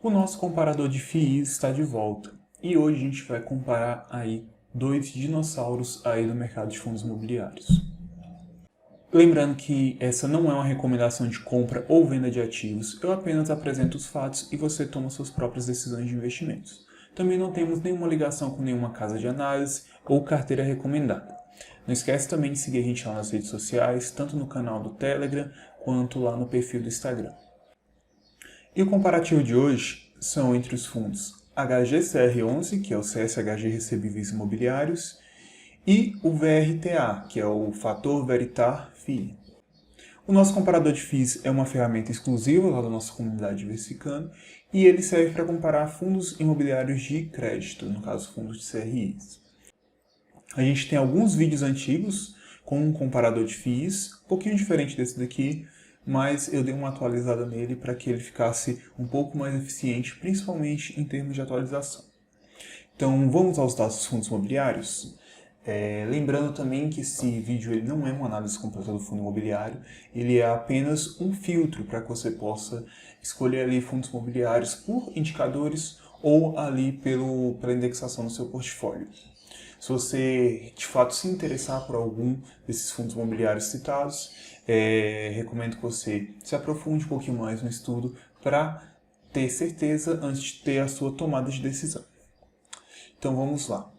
O nosso comparador de FIIs está de volta e hoje a gente vai comparar aí dois dinossauros aí do mercado de fundos imobiliários. Lembrando que essa não é uma recomendação de compra ou venda de ativos, eu apenas apresento os fatos e você toma suas próprias decisões de investimentos. Também não temos nenhuma ligação com nenhuma casa de análise ou carteira recomendada. Não esquece também de seguir a gente lá nas redes sociais, tanto no canal do Telegram quanto lá no perfil do Instagram. E o comparativo de hoje são entre os fundos HGCR11, que é o CSHG Recebíveis Imobiliários, e o VRTA, que é o Fator Veritar FII. O nosso comparador de FIIs é uma ferramenta exclusiva lá da nossa comunidade diversificando e ele serve para comparar fundos imobiliários de crédito, no caso fundos de CRIs. A gente tem alguns vídeos antigos com um comparador de FIIs, um pouquinho diferente desse daqui, mas eu dei uma atualizada nele para que ele ficasse um pouco mais eficiente, principalmente em termos de atualização. Então vamos aos dados dos fundos imobiliários. Lembrando também que esse vídeo ele não é uma análise completa do fundo imobiliário, ele é apenas um filtro para que você possa escolher ali fundos imobiliários por indicadores ou ali pela indexação do seu portfólio. Se você de fato se interessar por algum desses fundos imobiliários citados, recomendo que você se aprofunde um pouquinho mais no estudo para ter certeza antes de ter a sua tomada de decisão. Então vamos lá.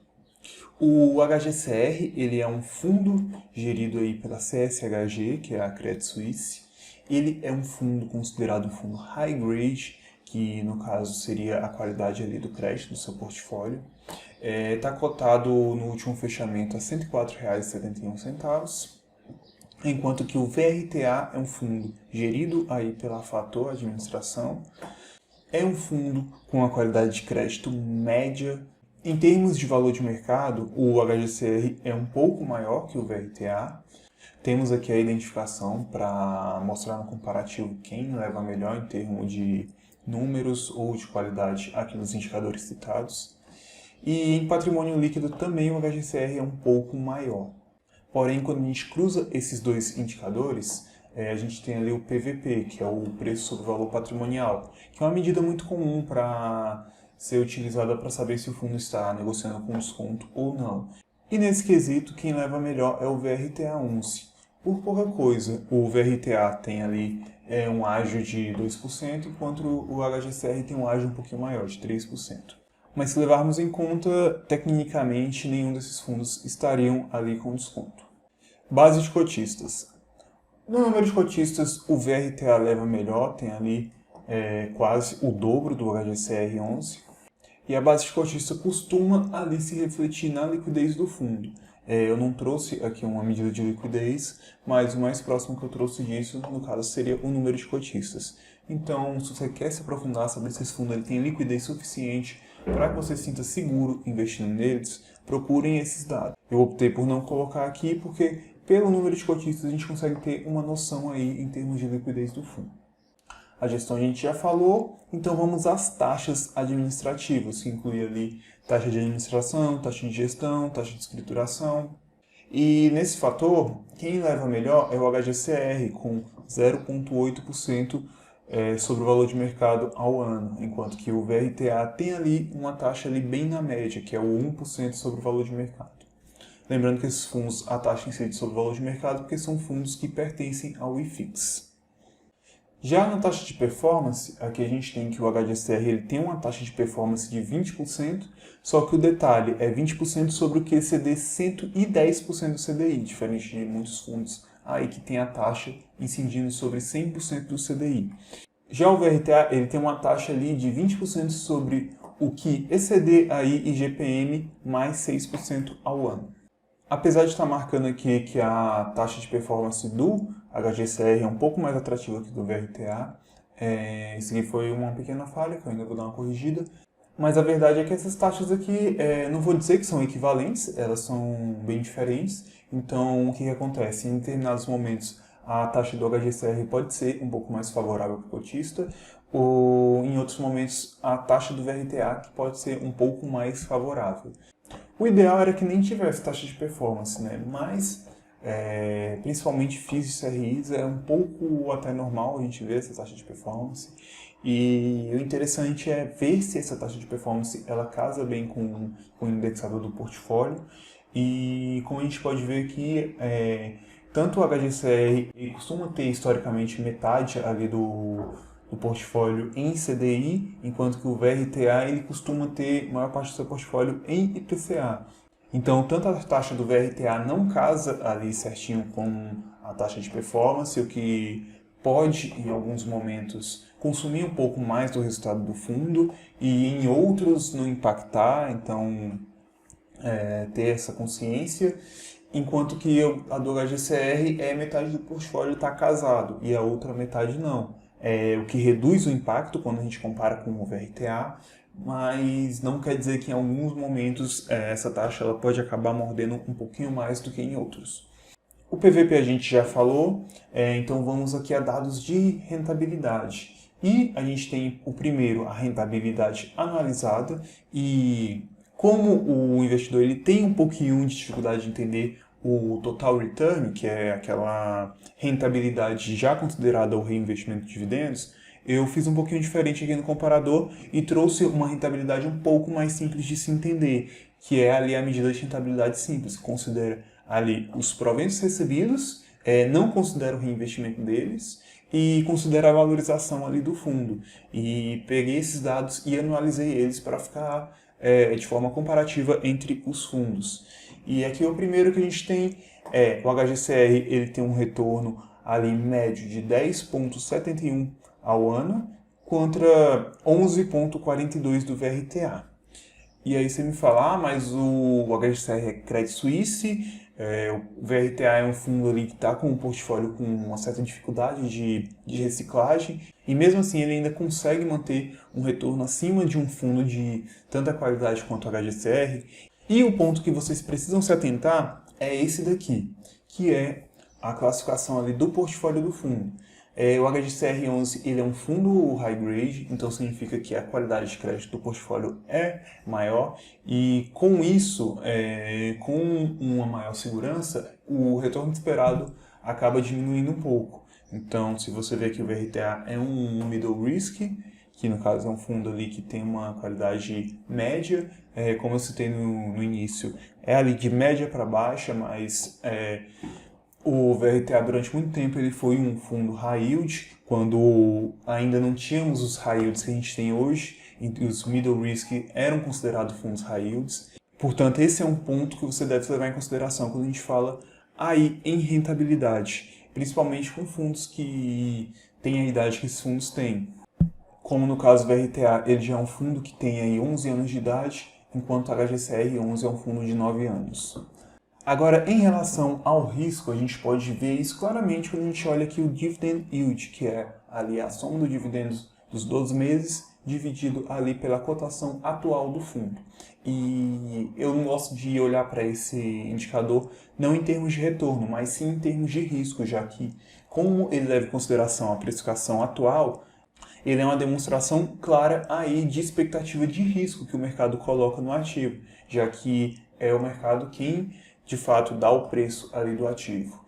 O HGCR ele é um fundo gerido aí pela CSHG, que é a Credit Suisse. Ele é um fundo considerado um fundo high grade, que no caso seria a qualidade ali do crédito do seu portfólio. Está cotado no último fechamento a R$ 104,71, enquanto que o VRTA é um fundo gerido aí pela Fator Administração. É um fundo com a qualidade de crédito média. Em termos de valor de mercado, o HGCR é um pouco maior que o VRTA. Temos aqui a identificação para mostrar no comparativo quem leva melhor em termos de números ou de qualidade aqui nos indicadores citados. E em patrimônio líquido também o HGCR é um pouco maior. Porém, quando a gente cruza esses dois indicadores, a gente tem ali o PVP, que é o preço sobre o valor patrimonial, que é uma medida muito comum para ser utilizada para saber se o fundo está negociando com desconto ou não. E nesse quesito, quem leva melhor é o VRTA 11. Por pouca coisa, o VRTA tem ali um ágio de 2%, enquanto o HGCR tem um ágio um pouquinho maior, de 3%. Mas se levarmos em conta, tecnicamente, nenhum desses fundos estariam ali com desconto. Base de cotistas. No número de cotistas, o VRTA leva melhor, tem ali quase o dobro do HGCR11. E a base de cotista costuma ali se refletir na liquidez do fundo. Eu não trouxe aqui uma medida de liquidez, mas o mais próximo que eu trouxe disso, no caso, seria o número de cotistas. Então, se você quer se aprofundar, saber se esse fundo ele tem liquidez suficiente para que você se sinta seguro investindo neles, procurem esses dados. Eu optei por não colocar aqui porque, pelo número de cotistas, a gente consegue ter uma noção aí em termos de liquidez do fundo. A gestão a gente já falou, então vamos às taxas administrativas, que inclui ali taxa de administração, taxa de gestão, taxa de escrituração. E nesse fator, quem leva melhor é o HGCR, com 0,8% sobre o valor de mercado ao ano, enquanto que o VRTA tem ali uma taxa ali bem na média, que é o 1% sobre o valor de mercado. Lembrando que esses fundos, a taxa incide sobre o valor de mercado porque são fundos que pertencem ao IFIX. Já na taxa de performance, aqui a gente tem que o HGCR ele tem uma taxa de performance de 20%, só que o detalhe é 20% sobre o que exceder 110% do CDI, diferente de muitos fundos aí que tem a taxa incidindo sobre 100% do CDI. Já o VRTA ele tem uma taxa ali de 20% sobre o que exceder aí IGPM mais 6% ao ano. Apesar de estar marcando aqui que a taxa de performance do HGCR é um pouco mais atrativa que do VRTA, isso aqui foi uma pequena falha, que eu ainda vou dar uma corrigida, mas a verdade é que essas taxas aqui, não vou dizer que são equivalentes, elas são bem diferentes, então o que acontece? Em determinados momentos a taxa do HGCR pode ser um pouco mais favorável para o cotista, ou em outros momentos a taxa do VRTA que pode ser um pouco mais favorável. O ideal era que nem tivesse taxa de performance, né? Mas principalmente FIIs e CRIs, é um pouco até normal a gente ver essa taxa de performance. E o interessante é ver se essa taxa de performance ela casa bem com o indexador do portfólio. E como a gente pode ver aqui, tanto o HGCR ele costuma ter historicamente metade ali do portfólio em CDI, enquanto que o VRTA ele costuma ter a maior parte do seu portfólio em IPCA. Então, tanto a taxa do VRTA não casa ali certinho com a taxa de performance, o que pode, em alguns momentos, consumir um pouco mais do resultado do fundo e em outros não impactar, então ter essa consciência, enquanto que a do HGCR é metade do portfólio está casado e a outra metade não. O que reduz o impacto quando a gente compara com o VRTA, mas não quer dizer que em alguns momentos essa taxa ela pode acabar mordendo um pouquinho mais do que em outros. O PVP a gente já falou, então vamos aqui a dados de rentabilidade. E a gente tem o primeiro, a rentabilidade anualizada, e como o investidor ele tem um pouquinho de dificuldade de entender o total return, que é aquela rentabilidade já considerada o reinvestimento de dividendos, eu fiz um pouquinho diferente aqui no comparador e trouxe uma rentabilidade um pouco mais simples de se entender, que é ali a medida de rentabilidade simples, que considera ali os proventos recebidos, não considera o reinvestimento deles e considera a valorização ali do fundo. E peguei esses dados e anualizei eles para ficar de forma comparativa entre os fundos. E aqui o primeiro que a gente tem o HGCR, ele tem um retorno ali médio de 10,71 ao ano contra 11,42 do VRTA. E aí você me fala, mas o HGCR é Credit Suisse, o VRTA é um fundo ali que está com um portfólio com uma certa dificuldade de reciclagem, e mesmo assim ele ainda consegue manter um retorno acima de um fundo de tanta qualidade quanto o HGCR. E o ponto que vocês precisam se atentar é esse daqui, que é a classificação ali do portfólio do fundo. O HGCR11 ele é um fundo high grade, então significa que a qualidade de crédito do portfólio é maior e com isso, com uma maior segurança, o retorno esperado acaba diminuindo um pouco. Então, se você vê que o VRTA é um middle risk, que no caso é um fundo ali que tem uma qualidade média, como eu citei no início, é ali de média para baixa, mas o VRTA durante muito tempo ele foi um fundo high yield, quando ainda não tínhamos os high yields que a gente tem hoje, e os middle risk eram considerados fundos high yields. Portanto, esse é um ponto que você deve levar em consideração quando a gente fala aí em rentabilidade, principalmente com fundos que têm a idade que esses fundos têm. Como no caso do VRTA, ele já é um fundo que tem aí 11 anos de idade, enquanto o HGCR11 é um fundo de 9 anos. Agora, em relação ao risco, a gente pode ver isso claramente quando a gente olha aqui o Dividend Yield, que é ali a soma dos dividendos dos 12 meses dividido ali pela cotação atual do fundo. E eu não gosto de olhar para esse indicador não em termos de retorno, mas sim em termos de risco, já que, como ele leva em consideração a precificação atual, ele é uma demonstração clara aí de expectativa de risco que o mercado coloca no ativo, já que é o mercado quem de fato dá o preço ali do ativo.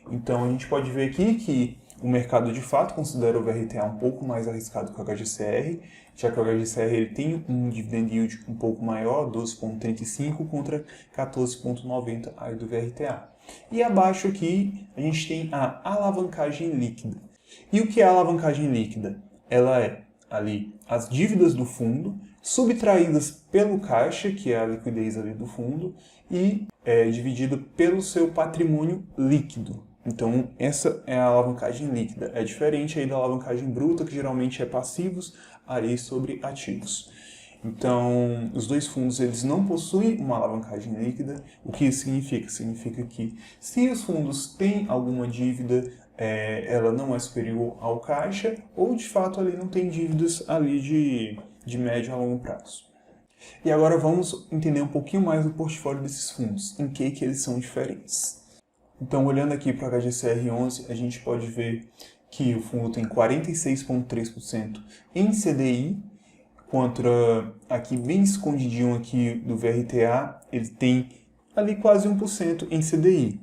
Então a gente pode ver aqui que o mercado de fato considera o VRTA um pouco mais arriscado que o HGCR, já que o HGCR ele tem um dividend yield um pouco maior, 12,35 contra 14,90 aí do VRTA. E abaixo aqui a gente tem a alavancagem líquida. E o que é a alavancagem líquida? Ela é ali as dívidas do fundo subtraídas pelo caixa, que é a liquidez ali do fundo, e dividido pelo seu patrimônio líquido. Então, essa é a alavancagem líquida. É diferente aí da alavancagem bruta, que geralmente é passivos ali sobre ativos. Então, os dois fundos eles não possuem uma alavancagem líquida. O que isso significa? Significa que se os fundos têm alguma dívida, ela não é superior ao caixa, ou de fato ali não tem dívidas ali de médio a longo prazo. E agora vamos entender um pouquinho mais do portfólio desses fundos, em que eles são diferentes. Então, olhando aqui para o HGCR11, a gente pode ver que o fundo tem 46,3% em CDI, contra aqui bem escondidinho aqui do VRTA, ele tem ali quase 1% em CDI.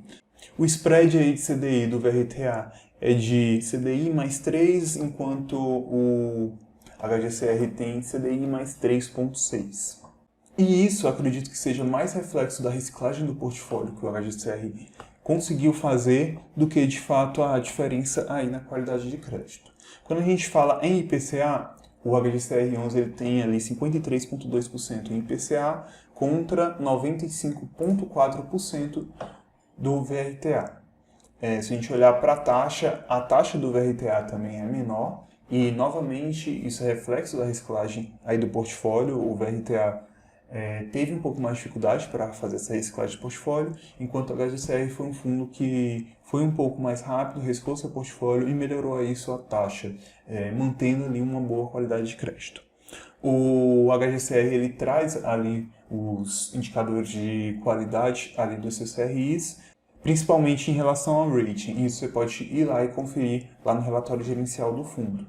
O spread aí de CDI do VRTA é de CDI mais 3, enquanto o HGCR tem CDI mais 3,6. E isso acredito que seja mais reflexo da reciclagem do portfólio que o HGCR conseguiu fazer do que de fato a diferença aí na qualidade de crédito. Quando a gente fala em IPCA, o HGCR11 ele tem ali 53,2% em IPCA contra 95,4% do VRTA. Se a gente olhar para a taxa do VRTA também é menor e, novamente, isso é reflexo da reciclagem aí do portfólio. O VRTA teve um pouco mais de dificuldade para fazer essa reciclagem de portfólio, enquanto o HGCR foi um fundo que foi um pouco mais rápido, reciclou seu portfólio e melhorou aí sua taxa, mantendo ali uma boa qualidade de crédito. O HGCR ele traz ali os indicadores de qualidade ali dos seus CRIs, principalmente em relação ao rating. Isso você pode ir lá e conferir lá no relatório gerencial do fundo.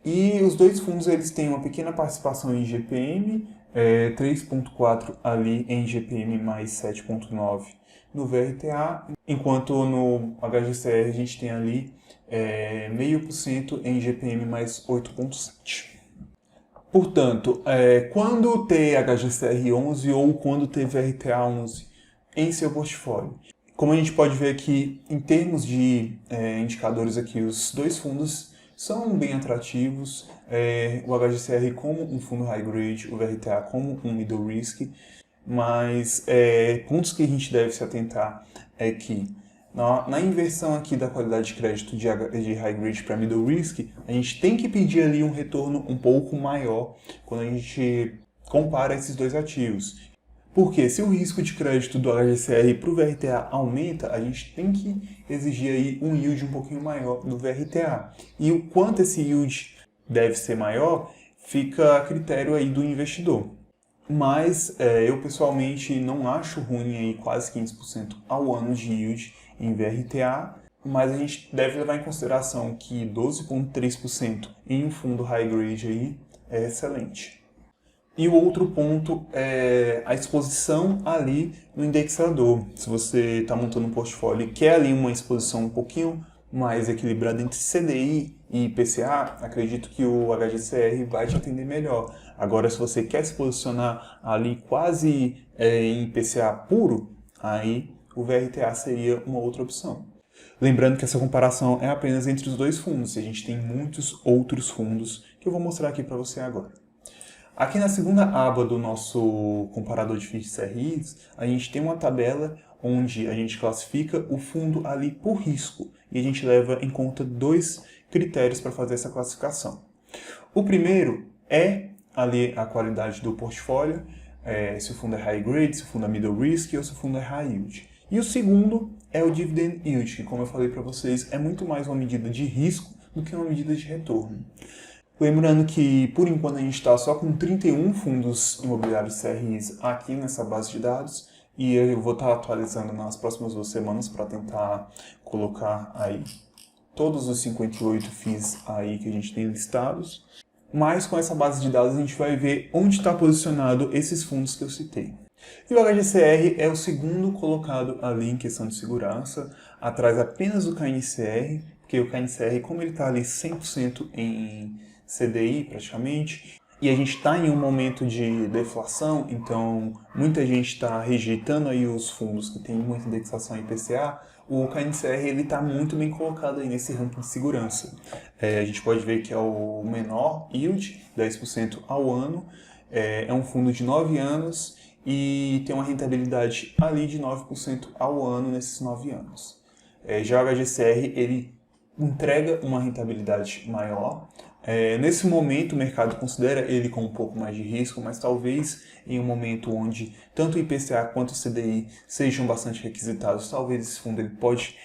E os dois fundos eles têm uma pequena participação em GPM, 3,4 ali em GPM mais 7,9 no VRTA, enquanto no HGCR a gente tem ali 0,5% em GPM mais 8,7. Portanto, quando ter HGCR11 ou quando ter VRTA11 em seu portfólio, como a gente pode ver aqui, em termos de indicadores aqui, os dois fundos são bem atrativos, o HGCR como um fundo high grade, o VRTA como um middle risk, mas pontos que a gente deve se atentar é que na inversão aqui da qualidade de crédito de high grade para middle risk, a gente tem que pedir ali um retorno um pouco maior quando a gente compara esses dois ativos. Porque se o risco de crédito do HGCR para o VRTA aumenta, a gente tem que exigir aí um yield um pouquinho maior do VRTA. E o quanto esse yield deve ser maior, fica a critério aí do investidor. Mas eu pessoalmente não acho ruim aí quase 15% ao ano de yield em VRTA, mas a gente deve levar em consideração que 12,3% em um fundo high grade aí é excelente. E o outro ponto é a exposição ali no indexador. Se você está montando um portfólio e quer ali uma exposição um pouquinho mais equilibrada entre CDI e IPCA, acredito que o HGCR vai te atender melhor. Agora, se você quer se posicionar ali quase em IPCA puro, aí o VRTA seria uma outra opção. Lembrando que essa comparação é apenas entre os dois fundos, e a gente tem muitos outros fundos que eu vou mostrar aqui para você agora. Aqui na segunda aba do nosso comparador de FIIs e CRIs, a gente tem uma tabela onde a gente classifica o fundo ali por risco e a gente leva em conta dois critérios para fazer essa classificação. O primeiro é ali a qualidade do portfólio, se o fundo é high grade, se o fundo é middle risk ou se o fundo é high yield. E o segundo é o dividend yield, que como eu falei para vocês, é muito mais uma medida de risco do que uma medida de retorno. Lembrando que, por enquanto, a gente está só com 31 fundos imobiliários CRIs aqui nessa base de dados e eu vou estar atualizando nas próximas 2 semanas para tentar colocar aí todos os 58 FIIs aí que a gente tem listados. Mas com essa base de dados a gente vai ver onde está posicionado esses fundos que eu citei. E o HGCR é o segundo colocado ali em questão de segurança, atrás apenas do KNCR, porque o KNCR, como ele está ali 100% em CDI praticamente, e a gente está em um momento de deflação, então muita gente está rejeitando aí os fundos que têm muita indexação em IPCA, o KNCR está muito bem colocado aí nesse ranking de segurança. A gente pode ver que é o menor yield, 10% ao ano, é um fundo de 9 anos e tem uma rentabilidade ali de 9% ao ano nesses 9 anos. Já o HGCR ele entrega uma rentabilidade maior. Nesse momento o mercado considera ele com um pouco mais de risco, mas talvez em um momento onde tanto o IPCA quanto o CDI sejam bastante requisitados, talvez esse fundo ele pode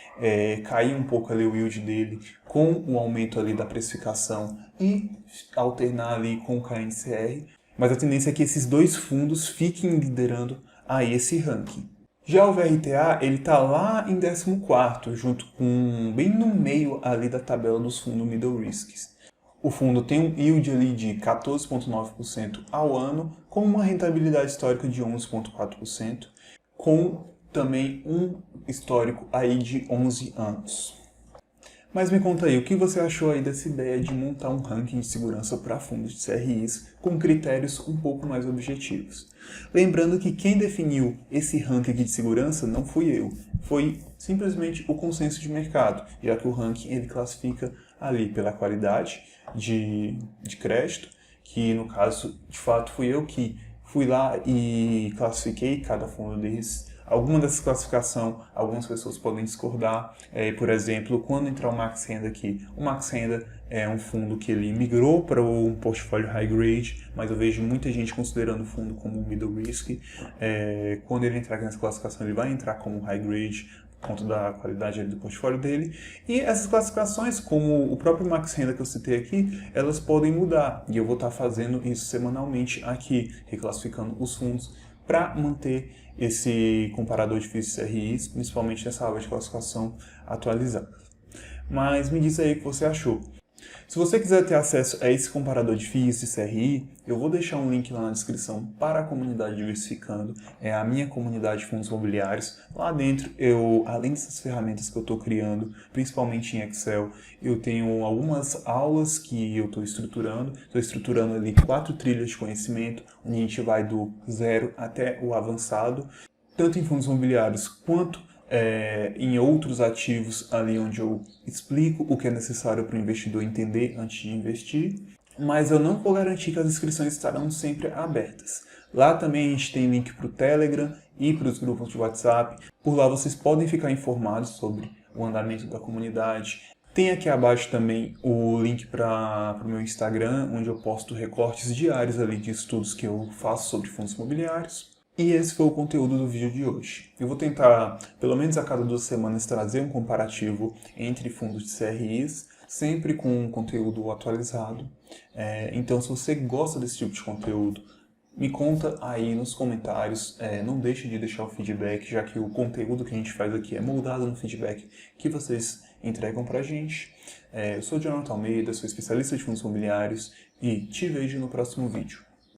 cair um pouco ali o yield dele com o aumento ali da precificação e alternar ali com o KNCR, mas a tendência é que esses dois fundos fiquem liderando aí esse ranking. Já o VRTA, ele está lá em 14º, junto com bem no meio ali da tabela dos fundos middle risks. O fundo tem um yield ali de 14,9% ao ano, com uma rentabilidade histórica de 11,4%, com também um histórico aí de 11 anos. Mas me conta aí, o que você achou aí dessa ideia de montar um ranking de segurança para fundos de CRIs com critérios um pouco mais objetivos? Lembrando que quem definiu esse ranking aqui de segurança não fui eu, foi simplesmente o consenso de mercado, já que o ranking ele classifica ali pela qualidade de crédito, que no caso, de fato, fui eu que fui lá e classifiquei cada fundo desses. Alguma dessa classificação, algumas pessoas podem discordar. Por exemplo, quando entrar o Max Renda aqui, o Max Renda é um fundo que ele migrou para um portfólio high grade, mas eu vejo muita gente considerando o fundo como middle risk. Quando ele entrar aqui nessa classificação, ele vai entrar como high grade, por conta da qualidade do portfólio dele. E essas classificações, como o próprio Max Renda que eu citei aqui, elas podem mudar. E eu vou estar fazendo isso semanalmente aqui, reclassificando os fundos para manter esse comparador de FIIs e CRIs, principalmente nessa aba de classificação atualizada. Mas me diz aí o que você achou. Se você quiser ter acesso a esse comparador de FIIs e CRI, eu vou deixar um link lá na descrição para a comunidade Diversificando, é a minha comunidade de fundos imobiliários. Lá dentro, além dessas ferramentas que eu estou criando, principalmente em Excel, eu tenho algumas aulas que eu estou estruturando ali 4 trilhas de conhecimento, onde a gente vai do zero até o avançado, tanto em fundos imobiliários quanto em outros ativos ali onde eu explico o que é necessário para o investidor entender antes de investir, mas eu não vou garantir que as inscrições estarão sempre abertas. Lá também a gente tem link para o Telegram e para os grupos de WhatsApp. Por lá vocês podem ficar informados sobre o andamento da comunidade. Tem aqui abaixo também o link para o meu Instagram, onde eu posto recortes diários ali de estudos que eu faço sobre fundos imobiliários. E esse foi o conteúdo do vídeo de hoje. Eu vou tentar, pelo menos a cada 2 semanas, trazer um comparativo entre fundos de CRIs, sempre com um conteúdo atualizado. Então, se você gosta desse tipo de conteúdo, me conta aí nos comentários. Não deixe de deixar o feedback, já que o conteúdo que a gente faz aqui é moldado no feedback que vocês entregam pra gente. Eu sou o Jonathan Almeida, sou especialista de fundos imobiliários e te vejo no próximo vídeo.